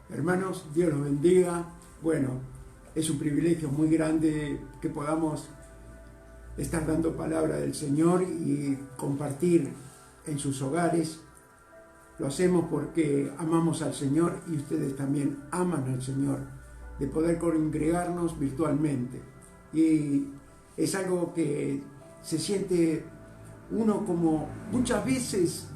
Hermanos, Dios los bendiga. Bueno, es un privilegio muy grande que podamos estar dando palabra del Señor y compartir en sus hogares. Lo hacemos porque amamos al Señor y ustedes también aman al Señor, de poder congregarnos virtualmente. Y es algo que se siente uno como muchas veces,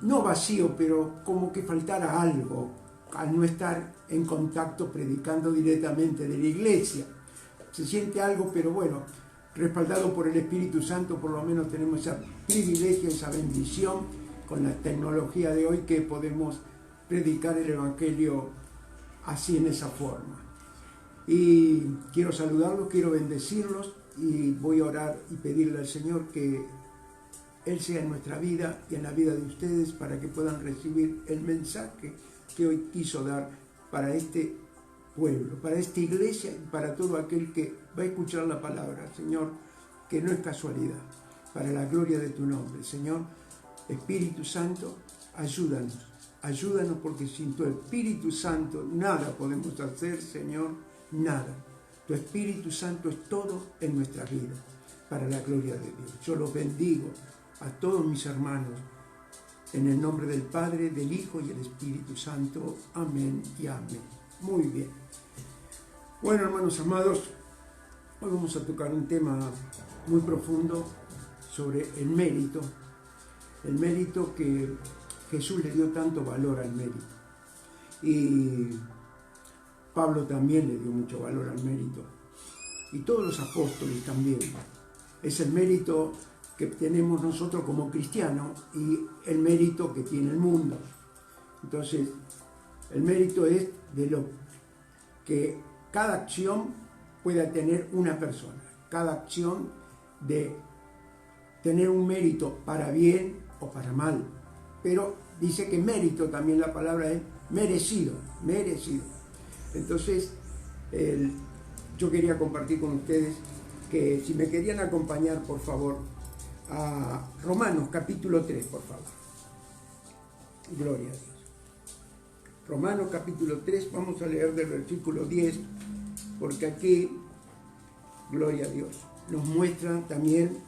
no vacío, pero como que faltara algo al no estar en contacto predicando directamente de la iglesia. Se siente algo, pero bueno, respaldado por el Espíritu Santo, por lo menos tenemos ese privilegio, esa bendición con la tecnología de hoy que podemos predicar el Evangelio así en esa forma. Y quiero saludarlos, quiero bendecirlos y voy a orar y pedirle al Señor que Él sea en nuestra vida y en la vida de ustedes para que puedan recibir el mensaje que hoy quiso dar para este pueblo, para esta iglesia y para todo aquel que va a escuchar la palabra. Señor, que no es casualidad, para la gloria de tu nombre. Señor, Espíritu Santo, ayúdanos porque sin tu Espíritu Santo nada podemos hacer, Señor, nada. Tu Espíritu Santo es todo en nuestra vida, para la gloria de Dios. Yo los bendigo a todos mis hermanos, en el nombre del Padre, del Hijo y del Espíritu Santo. Amén y amén. Muy bien. Bueno, hermanos amados, hoy vamos a tocar un tema muy profundo sobre el mérito que Jesús le dio tanto valor al mérito. Y Pablo también le dio mucho valor al mérito. Y todos los apóstoles también. Es el mérito que tenemos nosotros como cristianos y el mérito que tiene el mundo. Entonces, el mérito es de lo que cada acción pueda tener una persona. Cada acción de tener un mérito para bien o para mal. Pero dice que mérito también la palabra es merecido. Entonces, yo quería compartir con ustedes que si me querían acompañar, por favor, a Romanos capítulo 3, por favor. Gloria a Dios. Romanos capítulo 3, vamos a leer del versículo 10, porque aquí, gloria a Dios, nos muestra también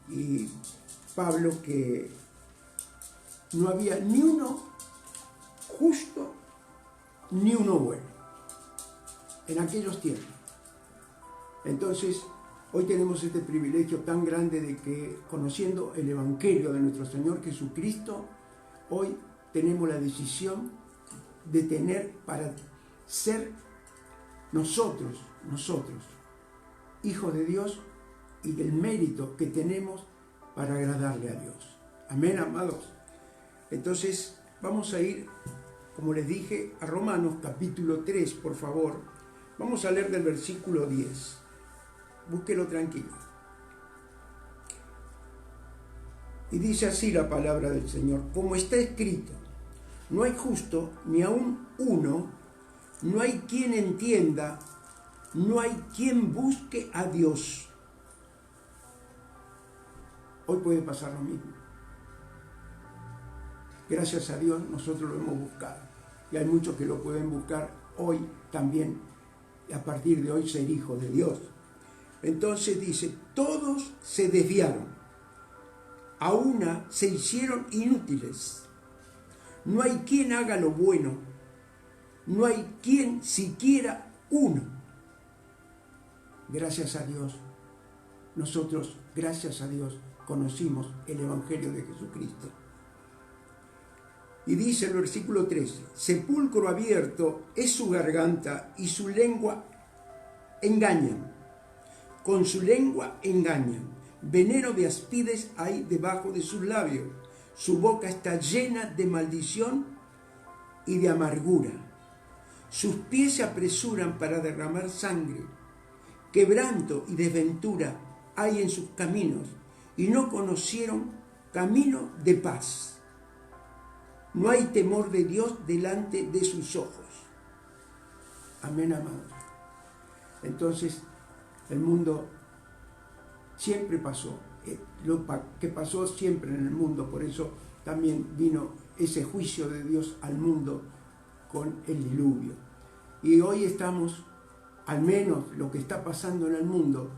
y Pablo que no había ni uno justo ni uno bueno en aquellos tiempos. Entonces, hoy tenemos este privilegio tan grande de que, conociendo el Evangelio de nuestro Señor Jesucristo, hoy tenemos la decisión de tener para ser nosotros, hijos de Dios, y del mérito que tenemos para agradarle a Dios. Amén, amados. Entonces, vamos a ir, como les dije, a Romanos capítulo 3, por favor. Vamos a leer del versículo 10. Búsquelo tranquilo. Y dice así la palabra del Señor: como está escrito, no hay justo ni aun uno, no hay quien entienda, no hay quien busque a Dios. Hoy puede pasar lo mismo. Gracias a Dios nosotros lo hemos buscado. Y hay muchos que lo pueden buscar hoy también, y a partir de hoy ser hijos de Dios. Entonces dice, todos se desviaron, a una se hicieron inútiles. No hay quien haga lo bueno, no hay quien siquiera uno. Gracias a Dios, nosotros, gracias a Dios, conocimos el Evangelio de Jesucristo. Y dice el versículo 13, sepulcro abierto es su garganta y su lengua engañan. Con su lengua engañan. Veneno de áspides hay debajo de sus labios. Su boca está llena de maldición y de amargura. Sus pies se apresuran para derramar sangre. Quebranto y desventura hay en sus caminos y no conocieron camino de paz. No hay temor de Dios delante de sus ojos. Amén, amados. Entonces, el mundo siempre pasó. Lo que pasó siempre en el mundo, por eso también vino ese juicio de Dios al mundo con el diluvio. Y hoy estamos, al menos lo que está pasando en el mundo,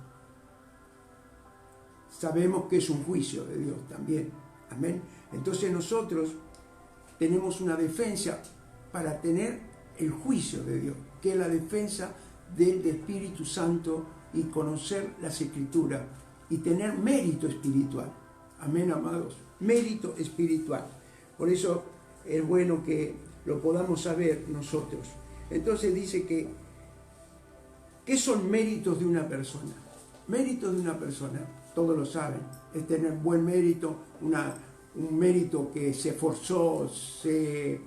sabemos que es un juicio de Dios también. Amén. Entonces nosotros tenemos una defensa para tener el juicio de Dios, que es la defensa del Espíritu Santo y conocer las Escrituras y tener mérito espiritual. Amén, amados. Mérito espiritual. Por eso es bueno que lo podamos saber nosotros. Entonces dice que, ¿qué son méritos de una persona? Méritos de una persona, todos lo saben, es tener buen mérito, un mérito que se esforzó, se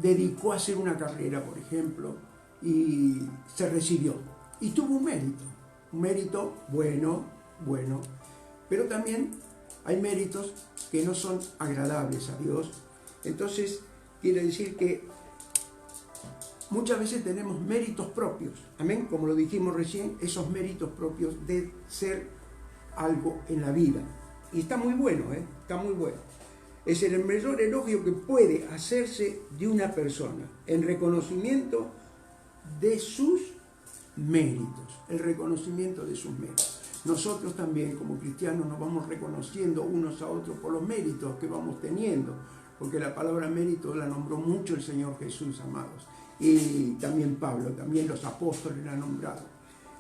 dedicó a hacer una carrera, por ejemplo, y se recibió. Y tuvo un mérito bueno, pero también hay méritos que no son agradables a Dios. Entonces, quiere decir que muchas veces tenemos méritos propios, amén, como lo dijimos recién, esos méritos propios de ser algo en la vida. Y está muy bueno, está muy bueno. Es el mayor elogio que puede hacerse de una persona, en reconocimiento de sus méritos, el reconocimiento de sus méritos. Nosotros también, como cristianos, nos vamos reconociendo unos a otros por los méritos que vamos teniendo, porque la palabra mérito la nombró mucho el Señor Jesús, amados, y también Pablo, también los apóstoles la han nombrado.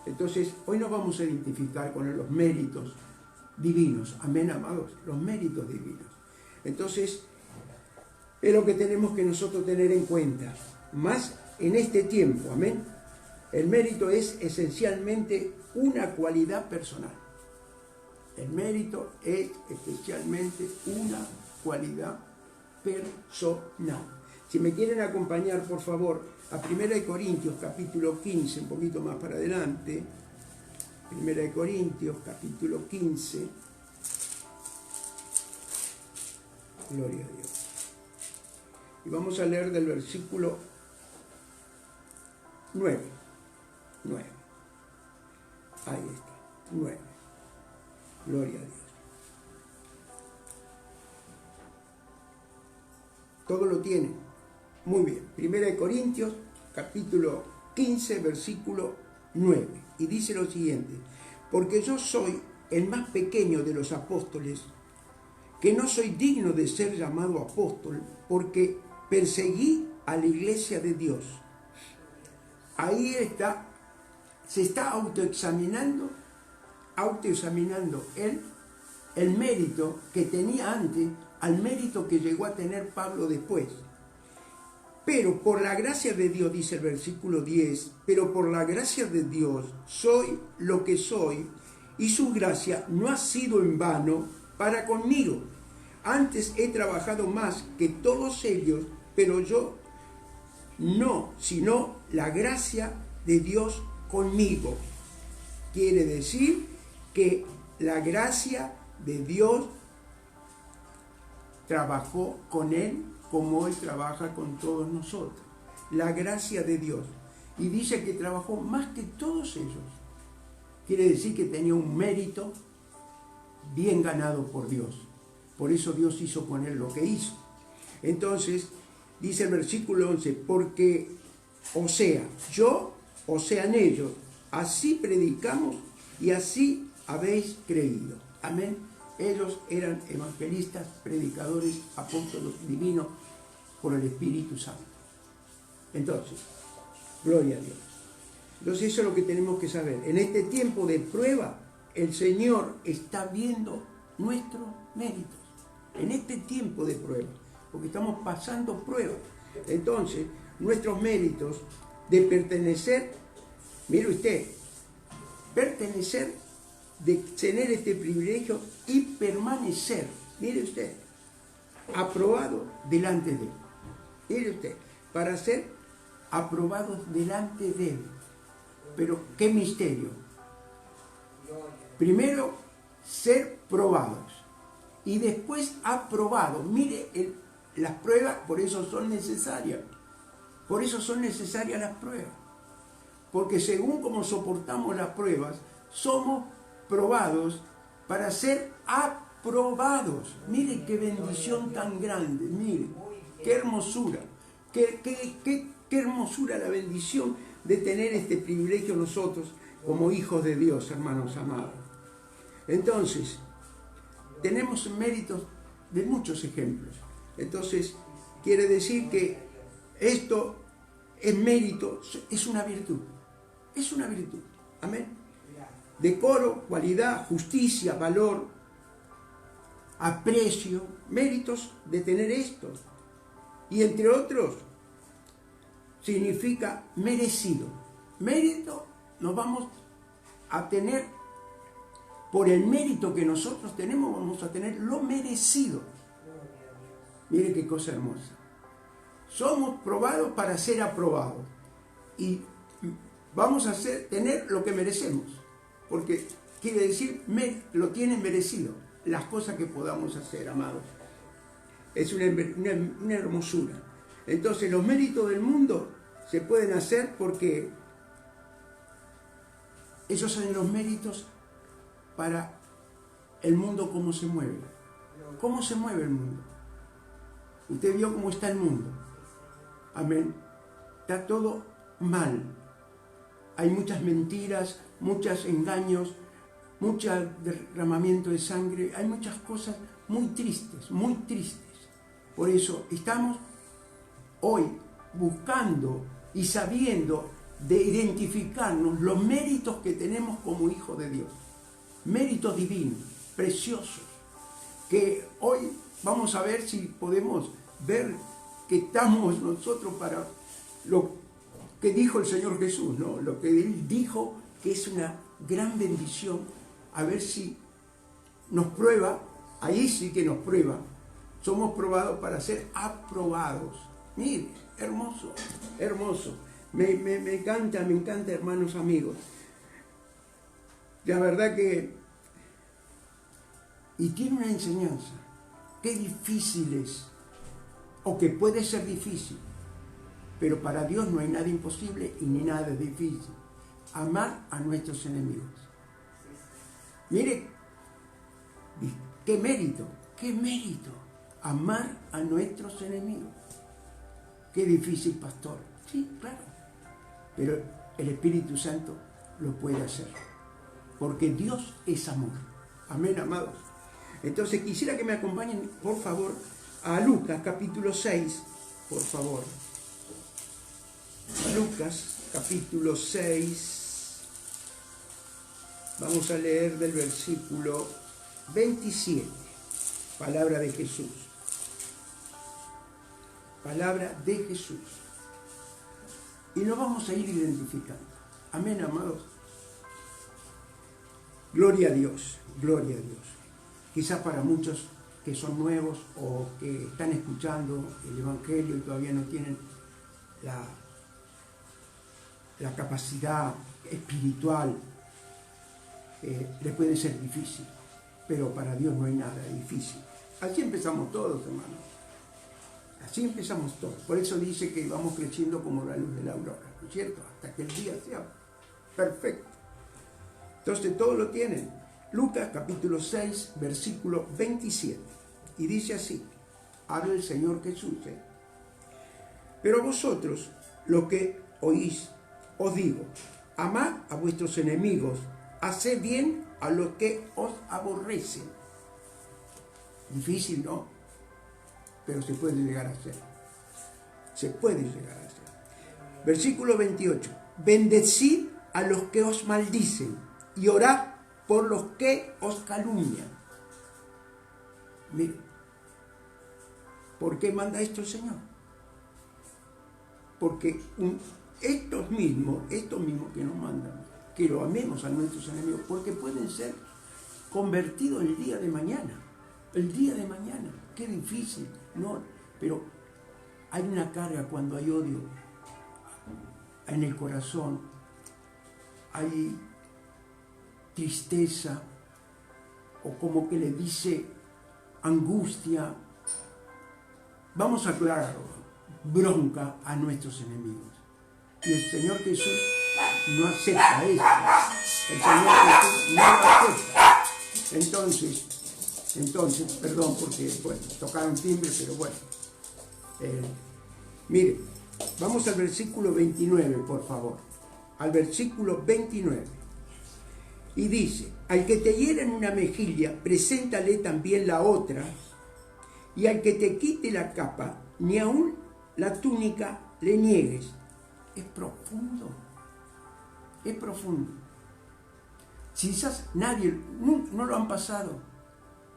Entonces, hoy nos vamos a identificar con los méritos divinos, amén, amados, los méritos divinos. Entonces, es lo que tenemos que nosotros tener en cuenta, más en este tiempo, amén. El mérito es esencialmente una cualidad personal. El mérito es especialmente una cualidad personal. Si me quieren acompañar, por favor, a 1 Corintios, capítulo 15, un poquito más para adelante. 1 Corintios, capítulo 15. Gloria a Dios. Y vamos a leer del versículo 9. Ahí está, 9. Gloria a Dios. Todo lo tienen. Muy bien. 1 Corintios, capítulo 15, versículo 9. Y dice lo siguiente: porque yo soy el más pequeño de los apóstoles, que no soy digno de ser llamado apóstol, porque perseguí a la iglesia de Dios. Ahí está, se está autoexaminando él el mérito que tenía antes al mérito que llegó a tener Pablo después. Pero por la gracia de Dios, dice el versículo 10, pero por la gracia de Dios soy lo que soy, y su gracia no ha sido en vano para conmigo. Antes he trabajado más que todos ellos, pero yo no, sino la gracia de Dios conmigo. Quiere decir que la gracia de Dios trabajó con él como él trabaja con todos nosotros. La gracia de Dios. Y dice que trabajó más que todos ellos. Quiere decir que tenía un mérito bien ganado por Dios. Por eso Dios hizo con él lo que hizo. Entonces, dice el versículo 11, porque, o sea, yo, o sean ellos, así predicamos y así habéis creído. Amén. Ellos eran evangelistas, predicadores, apóstoles divinos por el Espíritu Santo. Entonces, gloria a Dios. Entonces eso es lo que tenemos que saber. En este tiempo de prueba, el Señor está viendo nuestros méritos. En este tiempo de prueba, porque estamos pasando pruebas. Entonces, nuestros méritos de pertenecer, mire usted, pertenecer, de tener este privilegio y permanecer, mire usted, aprobado delante de Él. Mire usted, para ser aprobados delante de Él. Pero qué misterio. Primero, ser probados y después aprobados. Mire, las pruebas por eso son necesarias. Por eso son necesarias las pruebas. Porque según como soportamos las pruebas, somos probados para ser aprobados. Mire qué bendición tan grande, mire, qué hermosura, qué hermosura la bendición de tener este privilegio nosotros como hijos de Dios, hermanos amados. Entonces, tenemos méritos de muchos ejemplos. Entonces, quiere decir que esto es mérito, es una virtud. Es una virtud. Amén. Decoro, cualidad, justicia, valor, aprecio, méritos de tener esto. Y entre otros, significa merecido. Mérito nos vamos a tener, por el mérito que nosotros tenemos, vamos a tener lo merecido. Mire qué cosa hermosa. Somos probados para ser aprobados. Y vamos a tener lo que merecemos. Porque quiere decir, lo tienen merecido. Las cosas que podamos hacer, amados. Es una hermosura. Entonces, los méritos del mundo se pueden hacer porque esos son los méritos para el mundo, cómo se mueve. ¿Cómo se mueve el mundo? Usted vio cómo está el mundo. Amén. Está todo mal. Hay muchas mentiras, muchos engaños, mucho derramamiento de sangre. Hay muchas cosas muy tristes, muy tristes. Por eso estamos hoy buscando y sabiendo de identificarnos los méritos que tenemos como hijos de Dios. Méritos divinos, preciosos, que hoy vamos a ver si podemos ver que estamos nosotros para lo que dijo el Señor Jesús, ¿no? Lo que Él dijo que es una gran bendición, a ver si nos prueba, ahí sí que nos prueba. Somos probados para ser aprobados. Mire, hermoso, hermoso. Me encanta, hermanos amigos. La verdad que... Y tiene una enseñanza. Qué difícil es, o que puede ser difícil, pero para Dios no hay nada imposible y ni nada difícil. Amar a nuestros enemigos. Mire, qué mérito, amar a nuestros enemigos. Qué difícil, pastor. Sí, claro. Pero el Espíritu Santo lo puede hacer. Porque Dios es amor. Amén, amados. Entonces quisiera que me acompañen, por favor, a Lucas capítulo 6, por favor. Lucas capítulo 6. Vamos a leer del versículo 27. Palabra de Jesús. Palabra de Jesús. Y nos vamos a ir identificando. Amén, amados. Gloria a Dios, gloria a Dios. Quizás para muchos que son nuevos o que están escuchando el Evangelio y todavía no tienen la capacidad espiritual, les puede ser difícil. Pero para Dios no hay nada difícil. Así empezamos todos, hermanos. Así empezamos todos. Por eso dice que vamos creciendo como la luz de la aurora, ¿no es cierto? Hasta que el día sea perfecto. Entonces todos lo tienen. Lucas capítulo 6, versículo 27. Y dice así, habla el Señor Jesús. Pero vosotros, lo que oís, os digo, amad a vuestros enemigos, haced bien a los que os aborrecen. Difícil, ¿no? Pero se puede llegar a hacer. Se puede llegar a hacer. Versículo 28. Bendecid a los que os maldicen y orad por los que os calumnian. Mire, ¿por qué manda esto el Señor? Porque estos mismos que nos mandan, que lo amemos a nuestros enemigos, porque pueden ser convertidos el día de mañana. El día de mañana, qué difícil, ¿no? Pero hay una carga cuando hay odio en el corazón, hay tristeza, o como que le dice angustia. Vamos a aclarar, bronca a nuestros enemigos. Y el Señor Jesús no acepta eso. El Señor Jesús no lo acepta. Entonces, Entonces, perdón porque, bueno, tocaron timbre, pero bueno. Mire, vamos al versículo 29, por favor. Al versículo 29. Y dice, al que te hiera en una mejilla, preséntale también la otra, y al que te quite la capa, ni aun la túnica le niegues. Es profundo, es profundo. Quizás nadie, no lo han pasado,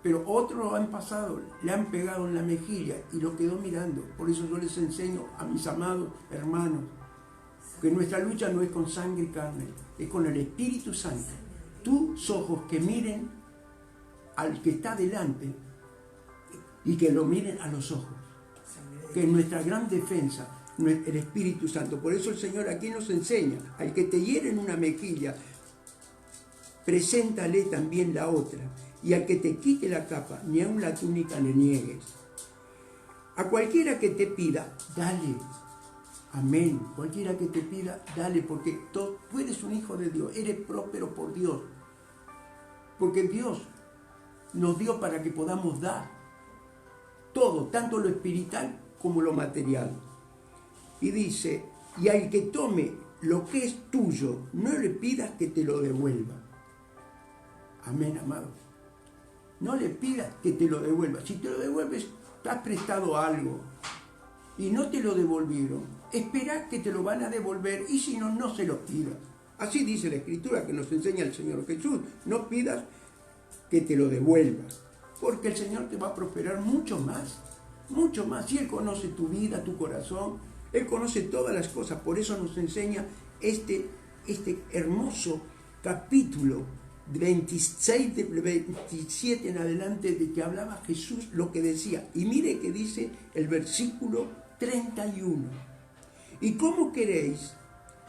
pero otros lo han pasado, le han pegado en la mejilla y lo quedó mirando. Por eso yo les enseño a mis amados hermanos que nuestra lucha no es con sangre y carne, es con el Espíritu Santo. Tus ojos que miren al que está delante y que lo miren a los ojos, que es nuestra gran defensa, el Espíritu Santo. Por eso el Señor aquí nos enseña, al que te hiere en una mejilla, preséntale también la otra, y al que te quite la capa, ni aun la túnica le niegues. A cualquiera que te pida, dale. Amén. Cualquiera que te pida, dale, porque tú eres un hijo de Dios, eres próspero por Dios. Porque Dios nos dio para que podamos dar todo, tanto lo espiritual como lo material. Y dice, y al que tome lo que es tuyo, no le pidas que te lo devuelva. Amén, amado. No le pidas que te lo devuelva. Si te lo devuelves, te has prestado algo y no te lo devolvieron, espera que te lo van a devolver, y si no, no se lo pidas. Así dice la Escritura que nos enseña el Señor Jesús. No pidas que te lo devuelvas, porque el Señor te va a prosperar mucho más. Mucho más. Si Él conoce tu vida, tu corazón, Él conoce todas las cosas. Por eso nos enseña este hermoso capítulo 26, de 27 en adelante, de que hablaba Jesús, lo que decía. Y mire que dice el versículo 31. ¿Y cómo queréis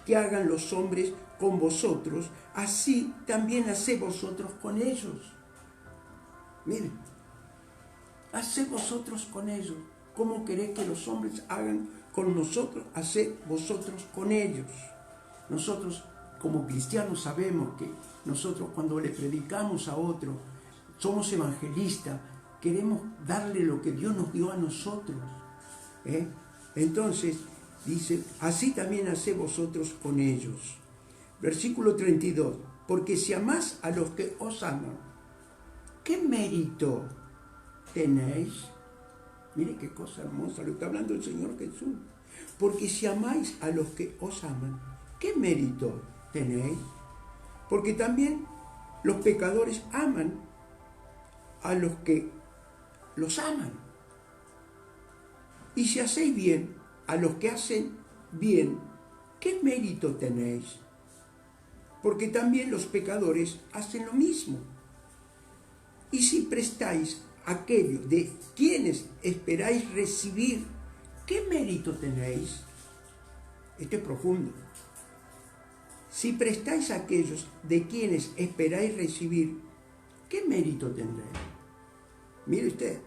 que hagan los hombres con vosotros? Así también haced vosotros con ellos. Miren, haced vosotros con ellos. ¿Cómo queréis que los hombres hagan con nosotros? Haced vosotros con ellos. Nosotros como cristianos sabemos que nosotros cuando le predicamos a otro, somos evangelistas, queremos darle lo que Dios nos dio a nosotros. Entonces, dice, así también haced vosotros con ellos. Versículo 32, porque si amás a los que os aman, ¿qué mérito tenéis? Mire qué cosa hermosa, lo está hablando el Señor Jesús. Porque si amáis a los que os aman, ¿qué mérito tenéis? Porque también los pecadores aman a los que los aman. Y si hacéis bien a los que hacen bien, ¿qué mérito tenéis? Porque también los pecadores hacen lo mismo. Y si prestáis aquello de quienes esperáis recibir, ¿qué mérito tenéis? Esto es profundo. Si prestáis a aquellos de quienes esperáis recibir, ¿qué mérito tendréis? Mire usted,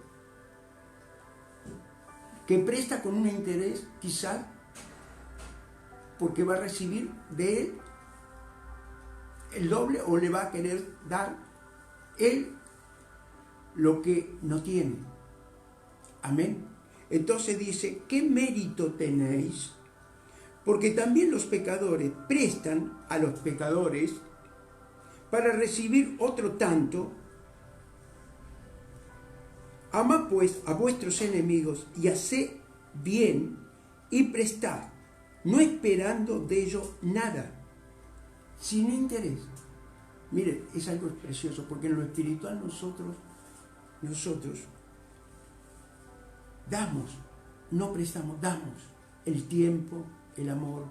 que presta con un interés, quizá porque va a recibir de él el doble, o le va a querer dar él lo que no tiene. Amén. Entonces dice, ¿qué mérito tenéis? Porque también los pecadores prestan a los pecadores para recibir otro tanto. Amad pues a vuestros enemigos y haced bien y prestad, no esperando de ello nada, sin interés. Mire, es algo precioso, porque en lo espiritual nosotros damos, no prestamos, damos el tiempo, el amor.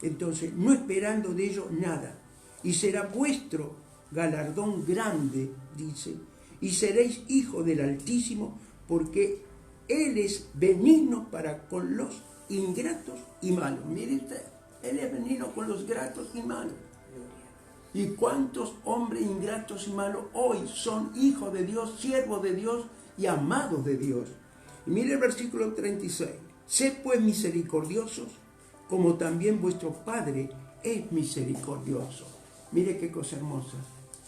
Entonces, no esperando de ello nada, y será vuestro galardón grande, dice, y seréis hijos del Altísimo, porque Él es benigno para con los ingratos y malos. Mire usted, Él es benigno con los gratos y malos. ¿Y cuántos hombres ingratos y malos hoy son hijos de Dios, siervos de Dios y amados de Dios? Y mire el versículo 36. Sed pues misericordiosos, como también vuestro Padre es misericordioso. Mire qué cosa hermosa.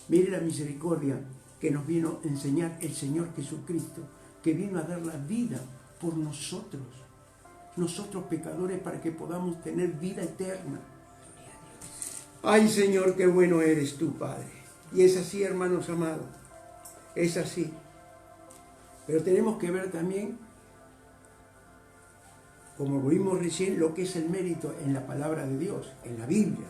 Mire la misericordia que nos vino a enseñar el Señor Jesucristo, que vino a dar la vida por nosotros pecadores, para que podamos tener vida eterna. Ay, Señor, qué bueno eres tú, Padre. Y es así, hermanos amados, es así. Pero tenemos que ver también, como vimos recién, lo que es el mérito en la palabra de Dios, en la Biblia,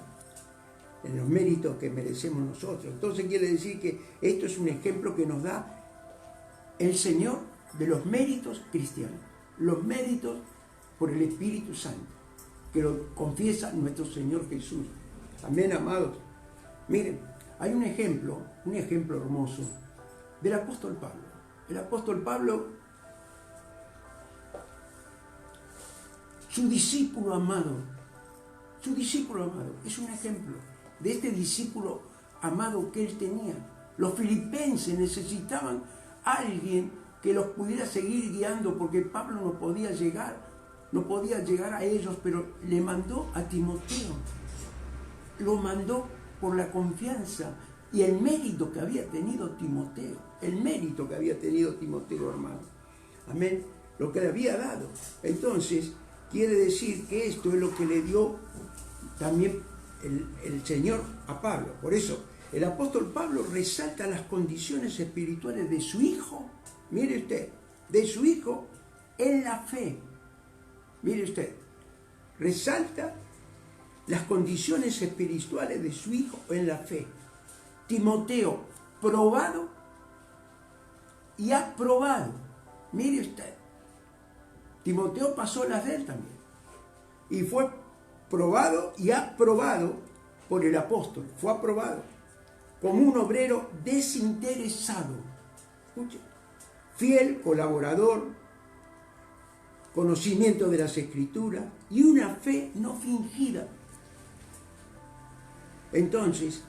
en los méritos que merecemos nosotros. Entonces quiere decir que esto es un ejemplo que nos da el Señor de los méritos cristianos, los méritos por el Espíritu Santo, que lo confiesa nuestro Señor Jesús. Amén, amados. Miren, hay un ejemplo hermoso del apóstol Pablo. El apóstol Pablo, su discípulo amado, es un ejemplo de este discípulo amado que él tenía. Los filipenses necesitaban a alguien que los pudiera seguir guiando, porque Pablo no podía llegar a ellos, pero le mandó a Timoteo. Lo mandó por la confianza y el mérito que había tenido Timoteo. Hermano. Amén. Lo que le había dado. Entonces, quiere decir que esto es lo que le dio también el Señor a Pablo. Por eso, el apóstol Pablo resalta las condiciones espirituales de su hijo. Mire usted, de su hijo en la fe. Mire usted, resalta las condiciones espirituales de su hijo en la fe. Timoteo, probado y aprobado. Mire usted, Timoteo pasó las de él también. Y fue probado y aprobado por el apóstol. Fue aprobado como un obrero desinteresado. Escuche, fiel, colaborador, conocimiento de las Escrituras y una fe no fingida. Entonces,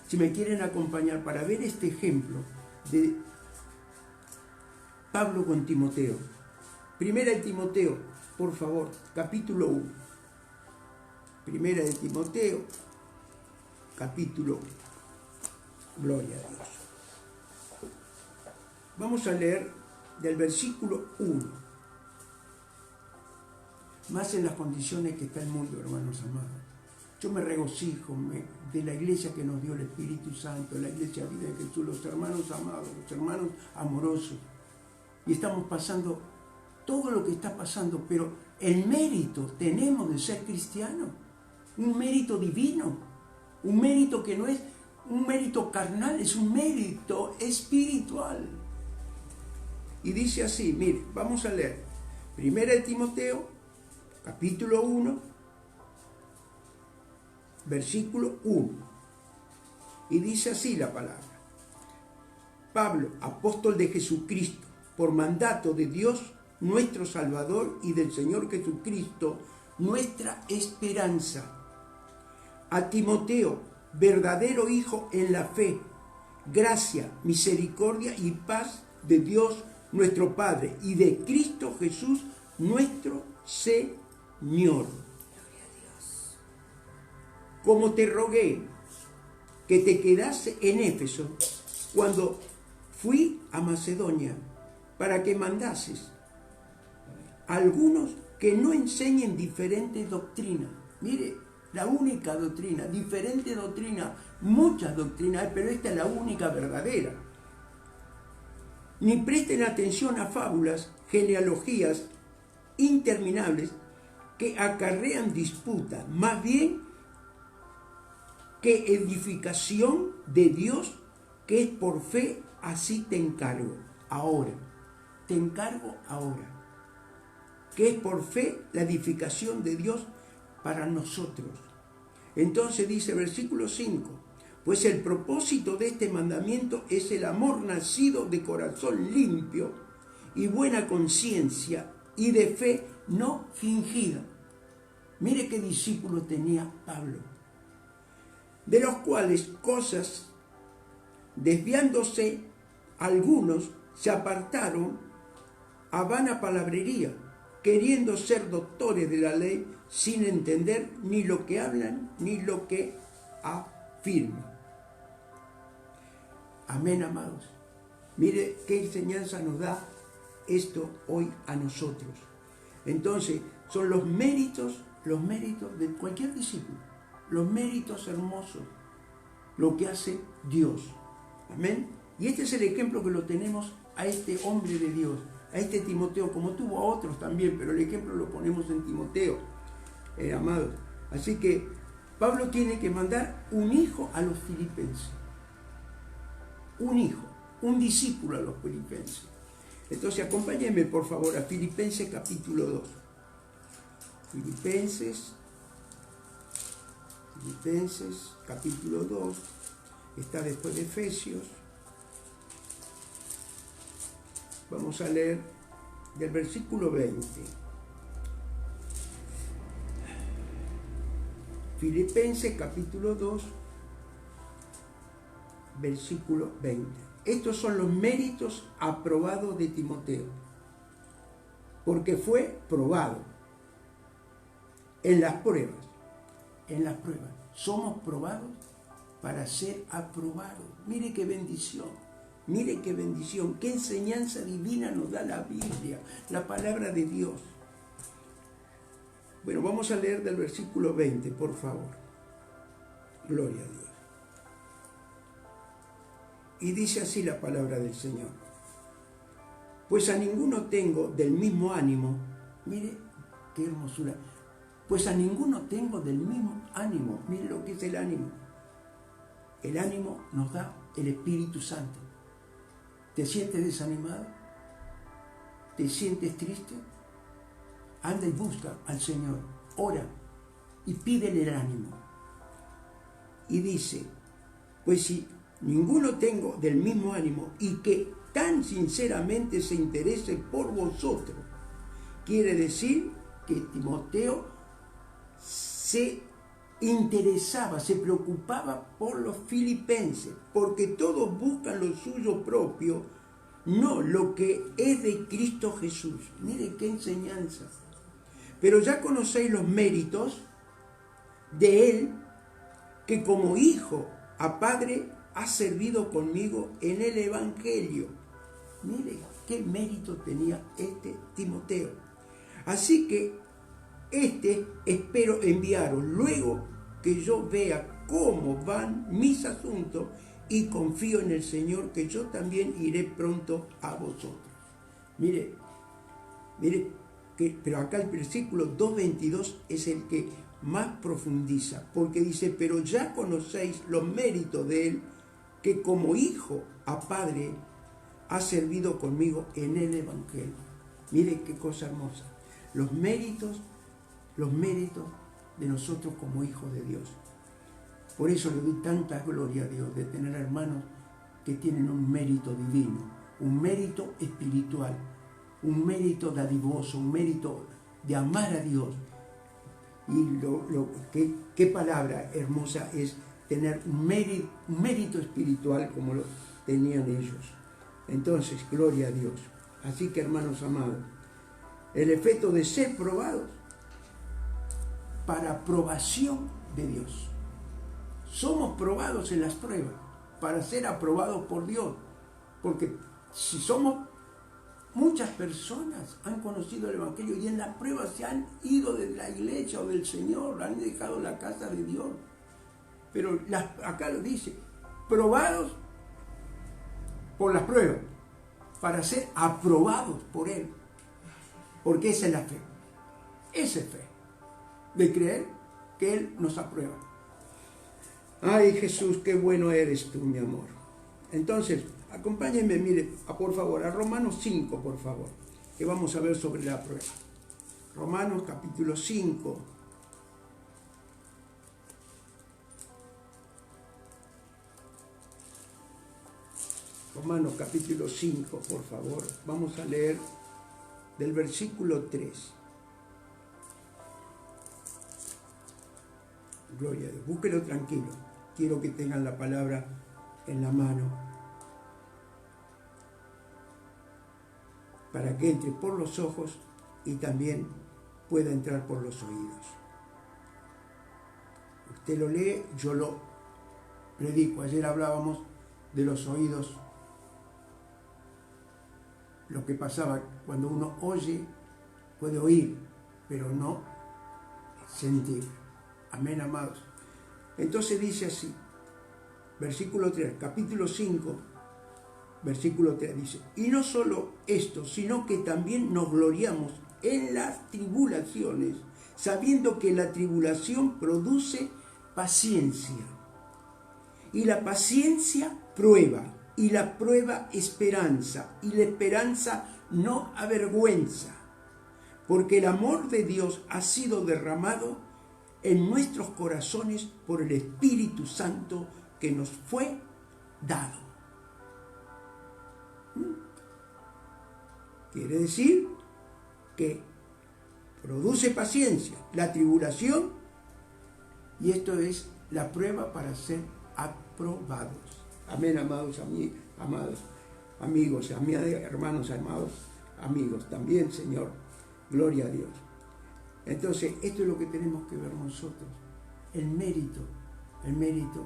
si me quieren acompañar para ver este ejemplo de Pablo con Timoteo. Primera de Timoteo, por favor, capítulo 1. Primera de Timoteo, capítulo 1. Gloria a Dios. Vamos a leer del versículo 1. Más en las condiciones que está el mundo, hermanos amados. Yo me regocijo de la iglesia que nos dio el Espíritu Santo, la iglesia Vida de Jesús, los hermanos amados, los hermanos amorosos. Y estamos pasando todo lo que está pasando, pero el mérito tenemos de ser cristianos, un mérito divino, un mérito que no es un mérito carnal, es un mérito espiritual. Y dice así, mire, vamos a leer, Primera de Timoteo, capítulo 1, versículo 1. Y dice así la palabra. Pablo, apóstol de Jesucristo, por mandato de Dios, nuestro Salvador, y del Señor Jesucristo, nuestra esperanza. A Timoteo, verdadero hijo en la fe, gracia, misericordia y paz de Dios nuestro Padre y de Cristo Jesús, nuestro Señor. Como te rogué que te quedase en Éfeso cuando fui a Macedonia, para que mandases a algunos que no enseñen diferentes doctrinas. Mire, la única doctrina, diferente doctrina, muchas doctrinas, pero esta es la única verdadera. Ni presten atención a fábulas, genealogías interminables que acarrean disputas, más bien que edificación de Dios, que es por fe, así te encargo ahora. Te encargo ahora, que es por fe la edificación de Dios para nosotros. Entonces dice versículo 5, pues el propósito de este mandamiento es el amor nacido de corazón limpio y buena conciencia y de fe no fingida. Mire qué discípulo tenía Pablo, de los cuales cosas, desviándose algunos, se apartaron a vana palabrería, queriendo ser doctores de la ley sin entender ni lo que hablan ni lo que afirman. Amén, amados. Mire qué enseñanza nos da esto hoy a nosotros. Entonces, son los méritos de cualquier discípulo, los méritos hermosos, lo que hace Dios. Amén. Y este es el ejemplo que lo tenemos a este hombre de Dios, a este Timoteo, como tuvo a otros también, pero el ejemplo lo ponemos en Timoteo, amados. Así que Pablo tiene que mandar un hijo a los filipenses, un hijo, un discípulo a los filipenses. Entonces acompáñenme por favor a Filipenses capítulo 2. Filipenses capítulo 2, está después de Efesios. Vamos a leer del versículo 20. Filipenses capítulo 2, versículo 20. Estos son los méritos aprobados de Timoteo, porque fue probado en las pruebas. En las pruebas. Somos probados para ser aprobados. Mire qué bendición. Mire qué bendición. Qué enseñanza divina nos da la Biblia, la palabra de Dios. Bueno, vamos a leer del versículo 20, por favor. Gloria a Dios. Y dice así la palabra del Señor. Pues a ninguno tengo del mismo ánimo. Mire qué hermosura. Pues a ninguno tengo del mismo ánimo. Mire lo que es el ánimo. El ánimo nos da el Espíritu Santo. ¿Te sientes desanimado? ¿Te sientes triste? Anda y busca al Señor. Ora y pídele el ánimo. Y dice, pues si ninguno tengo del mismo ánimo y que tan sinceramente se interese por vosotros, quiere decir que Timoteo se interesaba, se preocupaba por los filipenses, porque todos buscan lo suyo propio, no lo que es de Cristo Jesús. Mire qué enseñanza. Pero ya conocéis los méritos de él, que como hijo a padre ha servido conmigo en el Evangelio. Mire qué mérito tenía este Timoteo. Así que espero enviaros luego que yo vea cómo van mis asuntos, y confío en el Señor que yo también iré pronto a vosotros. Mire, pero acá el versículo 2.22 es el que más profundiza, porque dice, pero ya conocéis los méritos de él, que como hijo a padre ha servido conmigo en el Evangelio. Mire qué cosa hermosa. Los méritos de nosotros como hijos de Dios. Por eso le doy tanta gloria a Dios de tener hermanos que tienen un mérito divino, un mérito espiritual, un mérito dadivoso, un mérito de amar a Dios. Y qué palabra hermosa es tener un mérito espiritual como lo tenían ellos. Entonces, gloria a Dios. Así que, hermanos amados, el efecto de ser probados para aprobación de Dios. Somos probados en las pruebas para ser aprobados por Dios. Porque si muchas personas han conocido el Evangelio y en las pruebas se han ido de la iglesia o del Señor, han dejado la casa de Dios. Pero acá lo dice, probados por las pruebas, para ser aprobados por Él. Porque esa es la fe. Esa es fe. De creer que Él nos aprueba. Ay, Jesús, qué bueno eres tú, mi amor. Entonces, acompáñenme, mire, por favor, a Romanos 5, por favor, que vamos a ver sobre la prueba. Romanos capítulo 5. Romanos capítulo 5, por favor. Vamos a leer del versículo 3. Gloria a Dios. Búsquelo tranquilo. Quiero que tengan la palabra en la mano para que entre por los ojos y también pueda entrar por los oídos. Usted lo lee, yo lo predico. Ayer hablábamos de los oídos lo que pasaba cuando uno oye, puede oír, pero no sentir. Amén, amados. Entonces dice así, versículo 3, capítulo 5, versículo 3 dice, y no solo esto, sino que también nos gloriamos en las tribulaciones, sabiendo que la tribulación produce paciencia, y la paciencia prueba, y la prueba esperanza, y la esperanza no avergüenza, porque el amor de Dios ha sido derramado en nuestros corazones por el Espíritu Santo que nos fue dado. Quiere decir que produce paciencia, la tribulación, y esto es la prueba para ser aprobados. Amén, amados, amados amigos, hermanos, amados amigos, también, Señor, gloria a Dios. Entonces, esto es lo que tenemos que ver nosotros. El mérito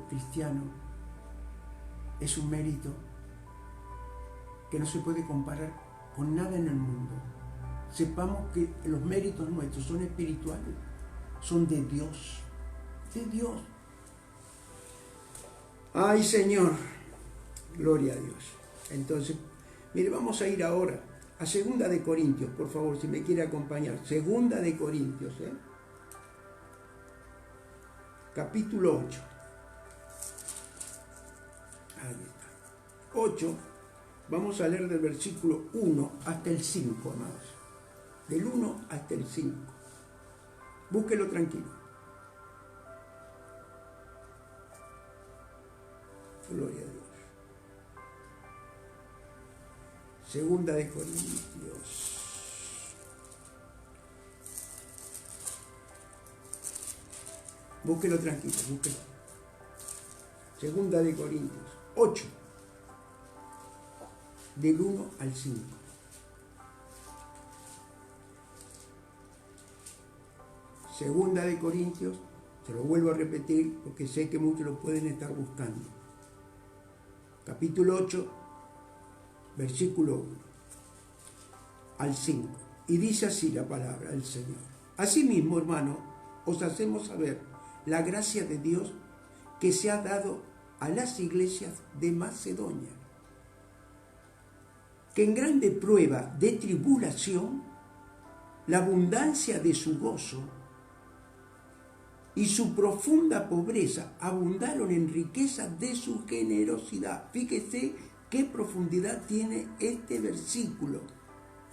cristiano es un mérito que no se puede comparar con nada en el mundo. Sepamos que los méritos nuestros son espirituales, son de Dios, de Dios. Ay, Señor, gloria a Dios. Entonces, mire, vamos a ir ahora a 2 de Corintios, por favor, si me quiere acompañar. 2 de Corintios, capítulo 8. Ahí está. 8, vamos a leer del versículo 1 hasta el 5, amados. Del 1 hasta el 5. Búsquelo tranquilo. Gloria a Dios. 2 de Corintios. Búsquelo tranquilo, búsquelo. 2 de Corintios 8, del 1 al 5. Segunda de Corintios, se lo vuelvo a repetir porque sé que muchos lo pueden estar buscando. Capítulo 8, versículo 1 al 5. Y dice así la palabra del Señor. Asimismo, hermano, os hacemos saber la gracia de Dios que se ha dado a las iglesias de Macedonia, que en grande prueba de tribulación, la abundancia de su gozo y su profunda pobreza abundaron en riqueza de su generosidad. Fíjese qué profundidad tiene este versículo.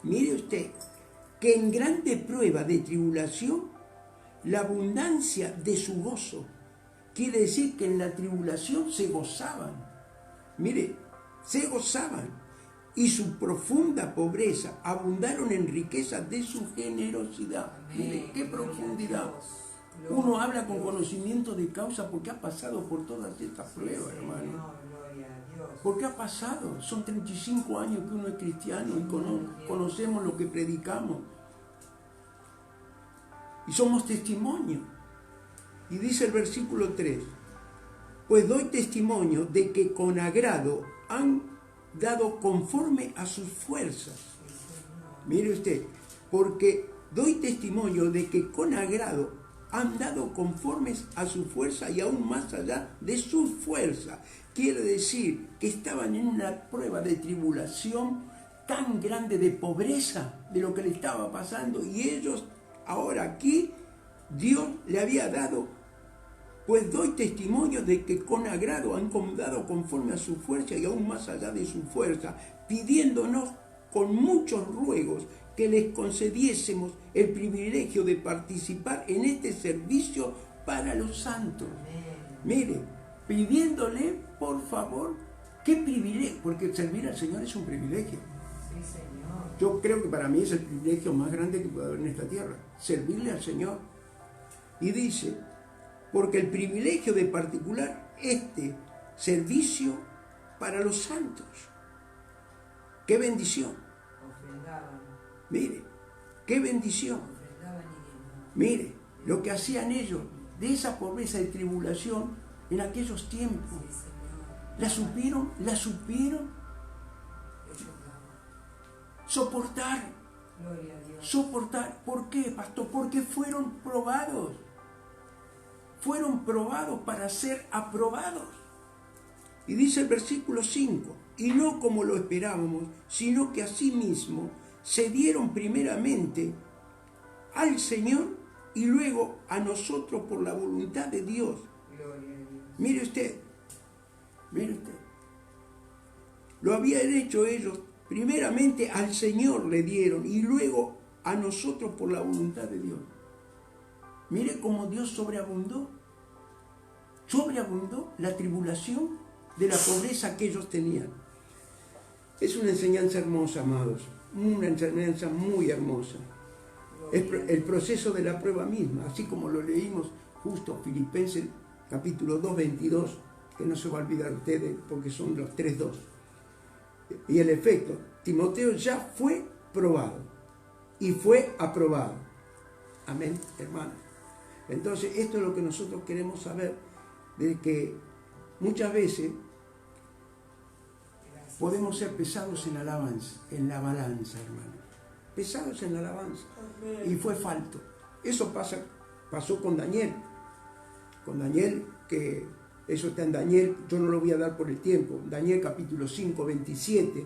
Mire usted, que en grande prueba de tribulación, la abundancia de su gozo. Quiere decir que en la tribulación se gozaban. Mire, se gozaban. Y su profunda pobreza abundaron en riqueza de su generosidad. Mire, qué profundidad. Uno habla con conocimiento de causa porque ha pasado por todas estas pruebas, hermano. Porque ha pasado. Son 35 años que uno es cristiano y conocemos lo que predicamos. Y somos testimonio. Y dice el versículo 3, pues doy testimonio de que con agrado han dado conforme a sus fuerzas. Mire usted, porque doy testimonio de que con agrado han dado conformes a su fuerza y aún más allá de su fuerza. Quiere decir que estaban en una prueba de tribulación tan grande de pobreza de lo que le estaba pasando, y ellos ahora aquí Dios le había dado, pues doy testimonio de que con agrado han dado conforme a su fuerza y aún más allá de su fuerza, pidiéndonos con muchos ruegos que les concediésemos el privilegio de participar en este servicio para los santos. Mire, pidiéndole, por favor, qué privilegio, porque servir al Señor es un privilegio. Sí, Señor. Yo creo que para mí es el privilegio más grande que puede haber en esta tierra, servirle al Señor. Y dice, porque el privilegio de particular este servicio para los santos. ¡Qué bendición! Ofrendaban. Mire, qué bendición. Ofrendaban y Mire, lo que hacían ellos de esa pobreza y tribulación en aquellos tiempos. Sí, Señor. ¿La supieron? ¿La supieron? Ellos daban. Soportar. Gloria a Dios. Soportar. ¿Por qué, pastor? Porque fueron probados. Fueron probados para ser aprobados. Y dice el versículo 5, y no como lo esperábamos, sino que asimismo se dieron primeramente al Señor y luego a nosotros por la voluntad de Dios. Gloria a Dios. Mire usted. Lo habían hecho ellos, primeramente al Señor le dieron y luego a nosotros por la voluntad de Dios. Mire cómo Dios sobreabundó la tribulación de la pobreza que ellos tenían. Es una enseñanza hermosa, amados, una enseñanza muy hermosa. Es el proceso de la prueba misma, así como lo leímos justo Filipenses capítulo 2, 22, que no se va a olvidar ustedes porque son los 3:2. Y el efecto, Timoteo ya fue probado y fue aprobado. Amén, hermanos. Entonces, esto es lo que nosotros queremos saber, de que muchas veces podemos ser pesados en la balanza, hermano. Pesados en la alabanza. Y fue falto. Eso pasó con Daniel. Con Daniel, que eso está en Daniel, yo no lo voy a dar por el tiempo. Daniel capítulo 5, 27.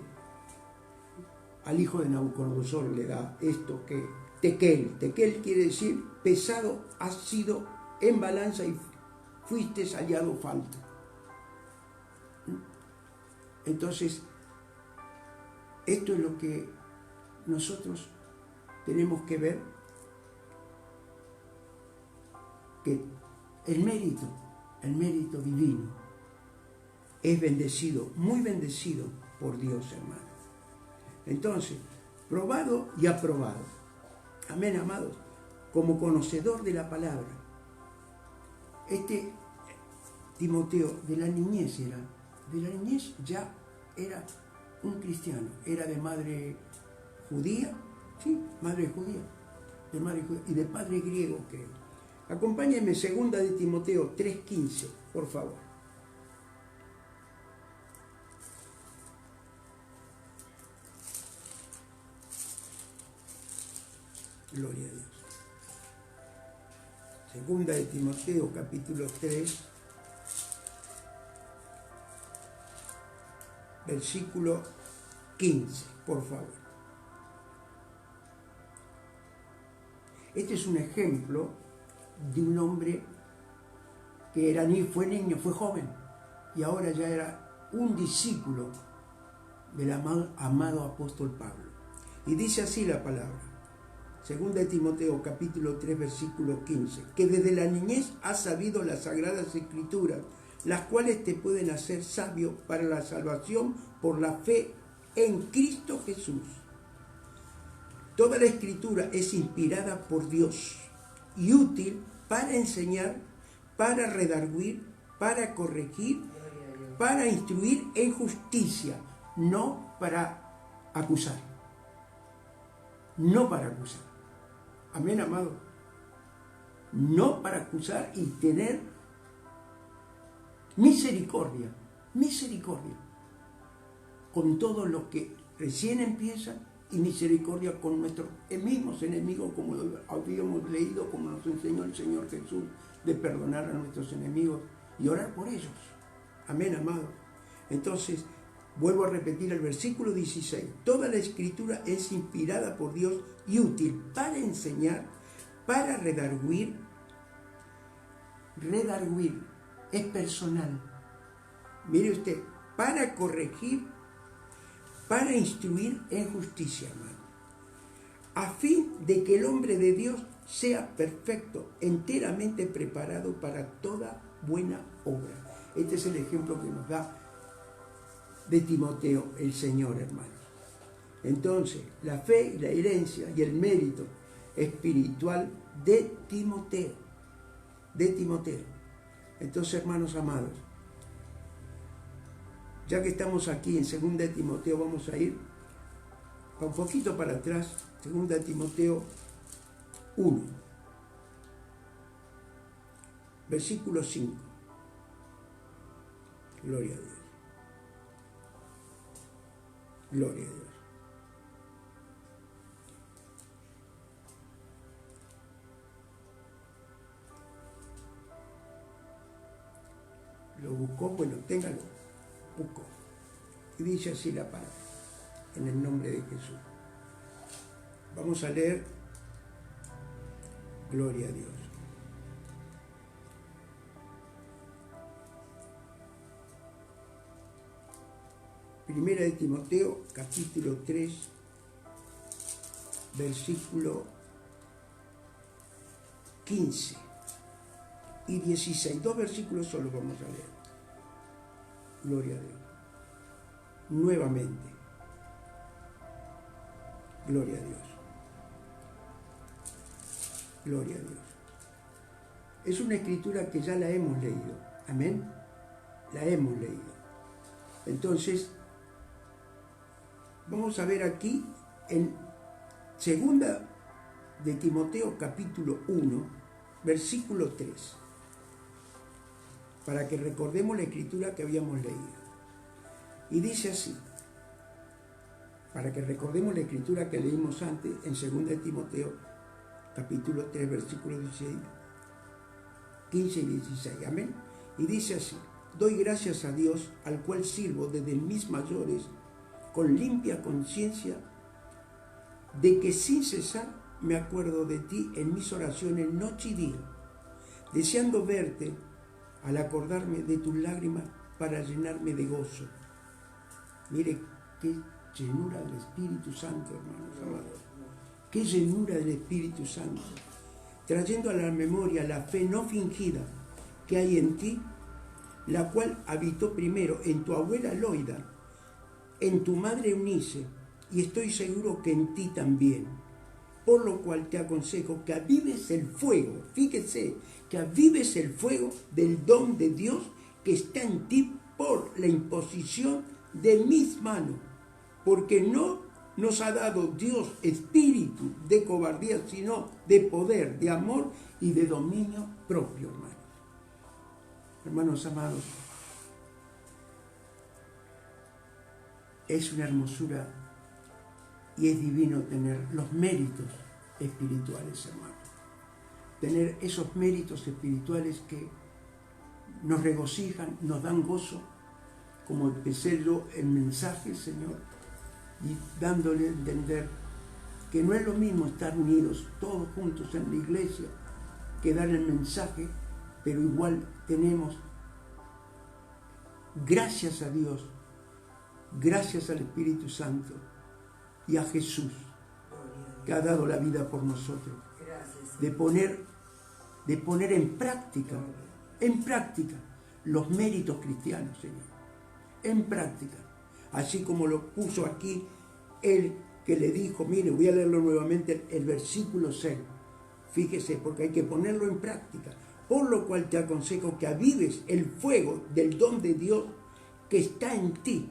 Al hijo de Nabucodonosor le da esto que tekel. Tekel quiere decir pesado has sido en balanza y fuiste hallado falto. Entonces, esto es lo que nosotros tenemos que ver, que el mérito divino es bendecido, muy bendecido por Dios, hermano. Entonces, probado y aprobado. Amén, amados. Como conocedor de la palabra. Timoteo de la niñez ya era un cristiano, era de madre judía, sí, madre judía, y de padre griego, creo. Acompáñenme, 2 de Timoteo 3:15, por favor. Gloria a Dios. 2 de Timoteo, capítulo 3, versículo 15, por favor. Este es un ejemplo de un hombre que fue niño, fue joven, y ahora ya era un discípulo del amado apóstol Pablo. Y dice así la palabra, 2 de Timoteo capítulo 3 versículo 15, que desde la niñez has sabido las sagradas escrituras, las cuales te pueden hacer sabio para la salvación por la fe en Cristo Jesús. Toda la escritura es inspirada por Dios y útil para enseñar, para redarguir, para corregir, para instruir en justicia, no para acusar. No para acusar. Amén, amado. No para acusar y tener misericordia con todos los que recién empiezan y misericordia con nuestros mismos enemigos, como lo habíamos leído, como nos enseñó el Señor Jesús, de perdonar a nuestros enemigos y orar por ellos. Amén, amado. Entonces, vuelvo a repetir el versículo 16. Toda la escritura es inspirada por Dios y útil para enseñar, para redarguir. Redarguir es personal. Mire usted, para corregir, para instruir en justicia, hermano, a fin de que el hombre de Dios sea perfecto, enteramente preparado para toda buena obra. Este es el ejemplo que nos da de Timoteo el Señor, hermano. Entonces, la fe, la herencia y el mérito espiritual de Timoteo. Entonces, hermanos amados, ya que estamos aquí en 2 de Timoteo, vamos a ir un poquito para atrás, 2 de Timoteo 1, versículo 5. Gloria a Dios. Gloria a Dios. buscó, bueno, téngalo, buscó. Y dice así la palabra, en el nombre de Jesús. Vamos a leer, gloria a Dios. Primera de Timoteo, capítulo 3, versículo 15 y 16. 2 versículos solo vamos a leer. Gloria a Dios. Nuevamente. Gloria a Dios. Gloria a Dios. Es una escritura que ya la hemos leído. Amén. La hemos leído. Entonces, vamos a ver aquí en segunda de Timoteo capítulo 1, versículo 3, para que recordemos la escritura que habíamos leído. Y dice así, para que recordemos la escritura que leímos antes en segunda de Timoteo capítulo 3, versículos 16, 15 y 16. Amén. Y dice así: doy gracias a Dios, al cual sirvo desde mis mayores, con limpia conciencia, de que sin cesar me acuerdo de ti en mis oraciones noche y día, deseando verte al acordarme de tus lágrimas para llenarme de gozo. Mire qué llenura del Espíritu Santo, hermanos amados. Qué llenura del Espíritu Santo. Trayendo a la memoria la fe no fingida que hay en ti, la cual habitó primero en tu abuela Loida, en tu madre Eunice, y estoy seguro que en ti también. Por lo cual te aconsejo que avives el fuego, fíjese, que avives el fuego del don de Dios que está en ti por la imposición de mis manos, porque no nos ha dado Dios espíritu de cobardía, sino de poder, de amor y de dominio propio, hermanos. Hermanos amados, es una hermosura y es divino tener los méritos espirituales, hermanos. Tener esos méritos espirituales que nos regocijan, nos dan gozo, como empecé yo el mensaje, Señor, y dándole a entender que no es lo mismo estar unidos todos juntos en la iglesia que dar el mensaje, pero igual tenemos, gracias a Dios, gracias al Espíritu Santo y a Jesús, que ha dado la vida por nosotros, de poner en práctica los méritos cristianos, Señor, en práctica, así como lo puso aquí él, que le dijo, mire, voy a leerlo nuevamente, el versículo 6, fíjese, porque hay que ponerlo en práctica. Por lo cual te aconsejo que avives el fuego del don de Dios que está en ti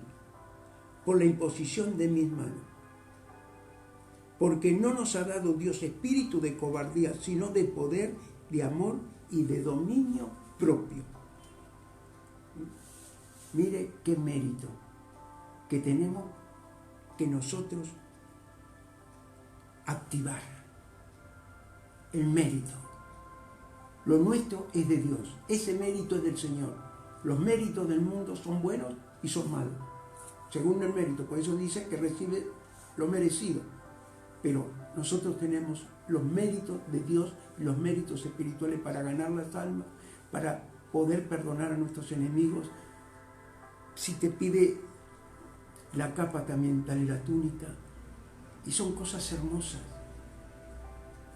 por la imposición de mis manos. Porque no nos ha dado Dios espíritu de cobardía, sino de poder, de amor y de dominio propio. Mire qué mérito que tenemos que nosotros activar. El mérito. Lo nuestro es de Dios. Ese mérito es del Señor. Los méritos del mundo son buenos y son malos, según el mérito. Por eso dice que recibe lo merecido. Pero nosotros tenemos los méritos de Dios, los méritos espirituales para ganar las almas, para poder perdonar a nuestros enemigos. Si te pide la capa, también dale la túnica. Y son cosas hermosas.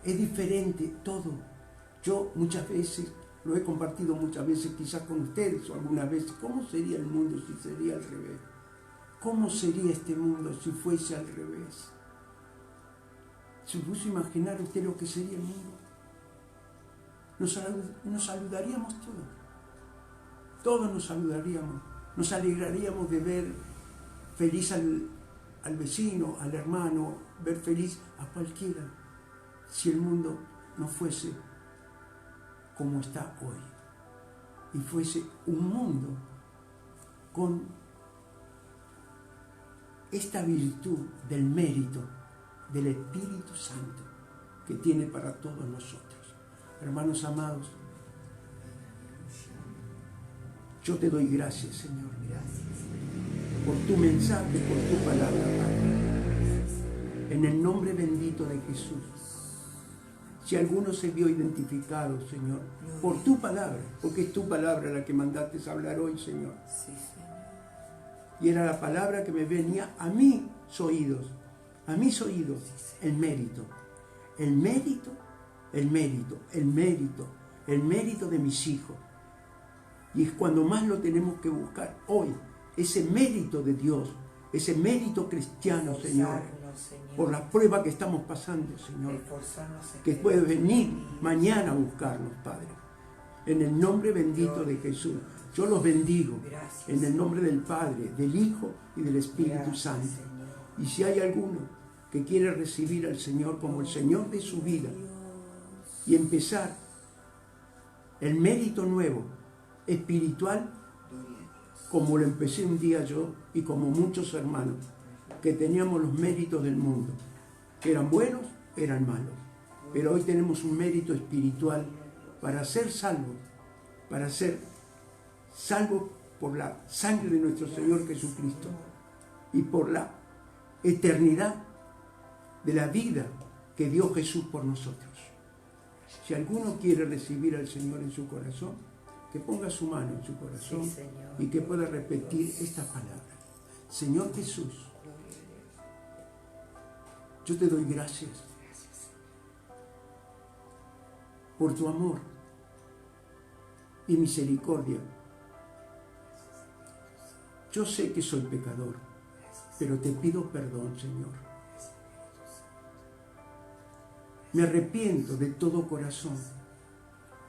Es diferente todo. Yo muchas veces, lo he compartido muchas veces quizás con ustedes o algunas veces, ¿cómo sería el mundo si sería al revés? ¿Cómo sería este mundo si fuese al revés? ¿Se puso a imaginar usted lo que sería el mundo? Nos saludaríamos todos. Todos nos saludaríamos. Nos alegraríamos de ver feliz al vecino, al hermano, ver feliz a cualquiera, si el mundo no fuese como está hoy y fuese un mundo con esta virtud del mérito del Espíritu Santo que tiene para todos nosotros. Hermanos amados, Yo te doy gracias, Señor, por tu mensaje, por tu palabra, Padre. En el nombre bendito de Jesús. Si alguno se vio identificado, Señor, por tu palabra, porque es tu palabra la que mandaste a hablar hoy, Señor. Sí, Señor. Y era la palabra que me venía a mis oídos, el mérito. El mérito, el mérito, el mérito, el mérito de mis hijos. Y es cuando más lo tenemos que buscar hoy, ese mérito de Dios, ese mérito cristiano, Señor, por la prueba que estamos pasando, Señor, que puede venir mañana a buscarnos, Padre. En el nombre bendito de Jesús, yo los bendigo, en el nombre del Padre, del Hijo y del Espíritu Santo. Y si hay alguno que quiere recibir al Señor como el Señor de su vida y empezar el mérito nuevo, espiritual, como lo empecé un día yo y como muchos hermanos, que teníamos los méritos del mundo, que eran buenos, eran malos, pero hoy tenemos un mérito espiritual para ser salvos, para ser salvos por la sangre de nuestro Señor Jesucristo y por la eternidad de la vida que dio Jesús por nosotros. Si alguno quiere recibir al Señor en su corazón, que ponga su mano en su corazón, sí, y que pueda repetir esta palabra. Señor Jesús, yo te doy gracias por tu amor y misericordia. Yo sé que soy pecador, pero te pido perdón, Señor. Me arrepiento de todo corazón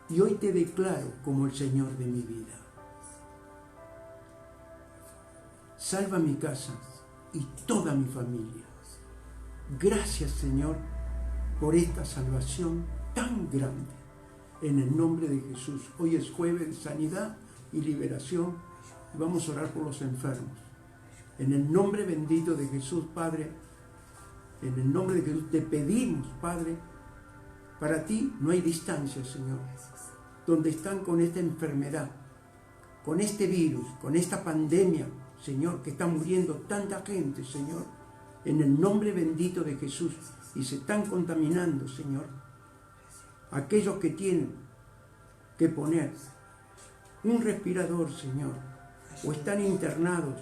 y hoy te declaro como el Señor de mi vida. Salva mi casa y toda mi familia. Gracias, Señor, por esta salvación tan grande. En el nombre de Jesús. Hoy es jueves de sanidad y liberación y vamos a orar por los enfermos. En el nombre bendito de Jesús, Padre, en el nombre de Jesús te pedimos, Padre, para ti no hay distancia, Señor. Donde están con esta enfermedad, con este virus, con esta pandemia, Señor, que está muriendo tanta gente, Señor, en el nombre bendito de Jesús, y se están contaminando, Señor, aquellos que tienen que poner un respirador, Señor, o están internados,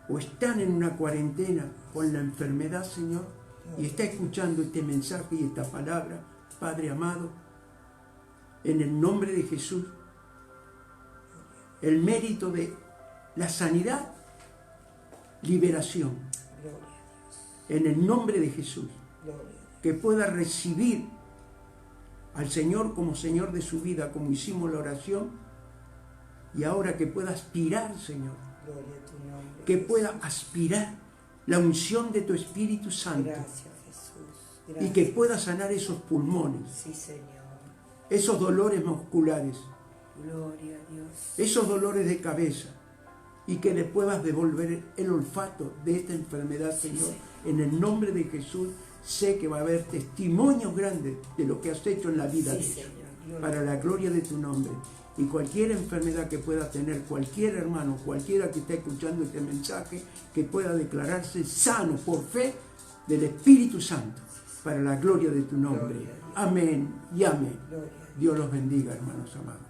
o están en una cuarentena con la enfermedad, Señor, y está escuchando este mensaje y esta palabra, Padre amado, en el nombre de Jesús, el mérito de la sanidad, liberación, en el nombre de Jesús, que pueda recibir al Señor como Señor de su vida, como hicimos la oración, y ahora que pueda aspirar, Señor, que pueda aspirar la unción de tu Espíritu Santo, y que pueda sanar esos pulmones, esos dolores musculares, esos dolores de cabeza, y que le puedas devolver el olfato de esta enfermedad, Señor. En el nombre de Jesús, sé que va a haber testimonios grandes de lo que has hecho en la vida de ellos, para la gloria de tu nombre. Y cualquier enfermedad que pueda tener cualquier hermano, cualquiera que esté escuchando este mensaje, que pueda declararse sano por fe del Espíritu Santo, para la gloria de tu nombre. Amén y amén. Dios los bendiga, hermanos amados.